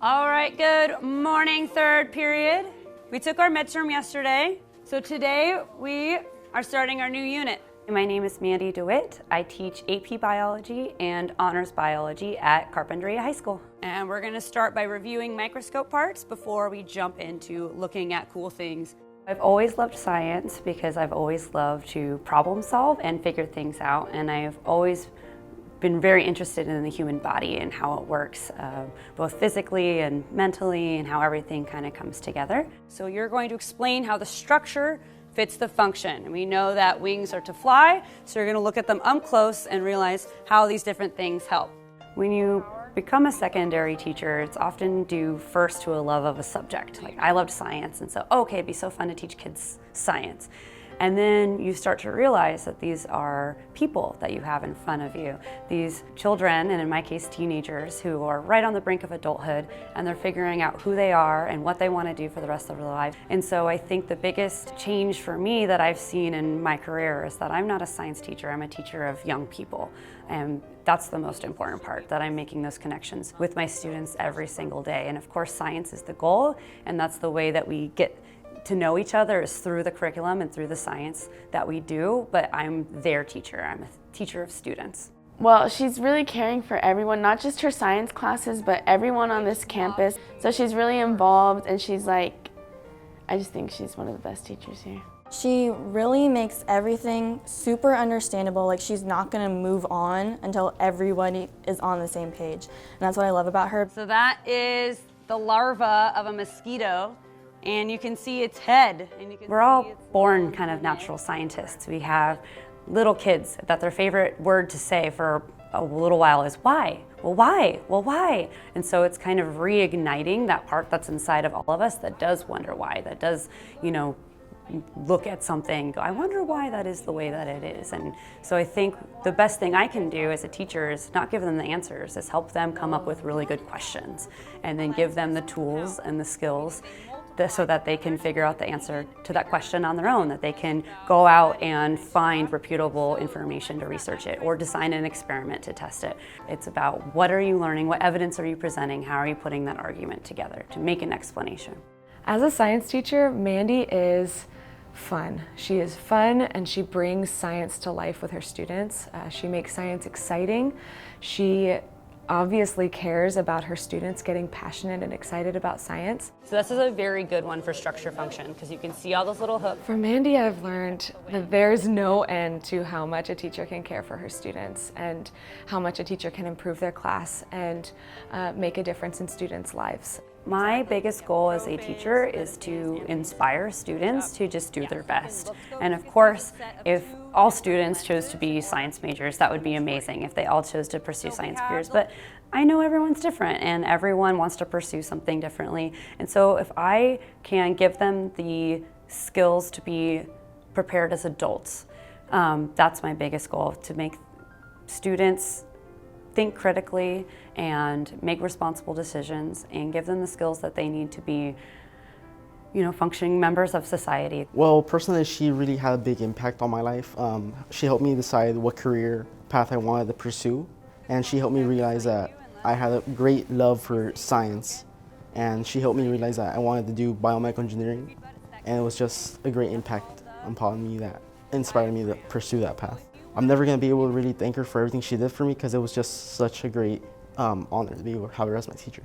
All right, good morning, third period. We took our midterm yesterday, so today we are starting our new unit. My name is Mandi Witte. I teach AP Biology and Honors Biology at Carpinteria High School. And we're gonna start by reviewing microscope parts before we jump into looking at cool things. I've always loved science because I've always loved to problem solve and figure things out, and I've always been very interested in the human body and how it works, both physically and mentally, and how everything kind of comes together. So you're going to explain how the structure fits the function. And we know that wings are to fly, so you're going to look at them up close and realize how these different things help. When you become a secondary teacher, it's often due first to a love of a subject. Like, I loved science, and so, okay, it'd be so fun to teach kids science. And then you start to realize that these are people that you have in front of you. These children, and in my case teenagers, who are right on the brink of adulthood, and they're figuring out who they are and what they want to do for the rest of their lives. And so I think the biggest change for me that I've seen in my career is that I'm not a science teacher, I'm a teacher of young people. And that's the most important part, that I'm making those connections with my students every single day. And of course, science is the goal, and that's the way that we get to know each other, is through the curriculum and through the science that we do, but I'm their teacher. I'm a teacher of students. Well, she's really caring for everyone, not just her science classes, but everyone on this campus. So she's really involved, and she's like, I just think she's one of the best teachers here. She really makes everything super understandable. Like, she's not gonna move on until everybody is on the same page. And that's what I love about her. So that is the larva of a mosquito. And you can see its head. We're all born kind of natural scientists. We have little kids that their favorite word to say for a little while is why? Well, why? Well, why? And so it's kind of reigniting that part that's inside of all of us that does wonder why, that does, look at something, go, I wonder why that is the way that it is. And so I think the best thing I can do as a teacher is not give them the answers, is help them come up with really good questions, and then give them the tools and the skills so that they can figure out the answer to that question on their own, that they can go out and find reputable information to research it, or design an experiment to test it. It's about what are you learning, what evidence are you presenting, how are you putting that argument together to make an explanation. As a science teacher, Mandi is fun. She is fun, and she brings science to life with her students. She makes science exciting. She obviously cares about her students getting passionate and excited about science. So this is a very good one for structure function, because you can see all those little hooks. For Mandi, I've learned that there's no end to how much a teacher can care for her students, and how much a teacher can improve their class and make a difference in students' lives. My biggest goal as a teacher is to inspire students to just do their best. And of course, if all students chose to be science majors, that would be amazing if they all chose to pursue science careers. But I know everyone's different, and everyone wants to pursue something differently. And so if I can give them the skills to be prepared as adults, that's my biggest goal, to make students think critically and make responsible decisions, and give them the skills that they need to be, functioning members of society. Well, personally, she really had a big impact on my life. She helped me decide what career path I wanted to pursue, and she helped me realize that I had a great love for science, and she helped me realize that I wanted to do biomedical engineering, and it was just a great impact upon me that inspired me to pursue that path. I'm never going to be able to really thank her for everything she did for me, because it was just such a great honor to be able to have her as my teacher.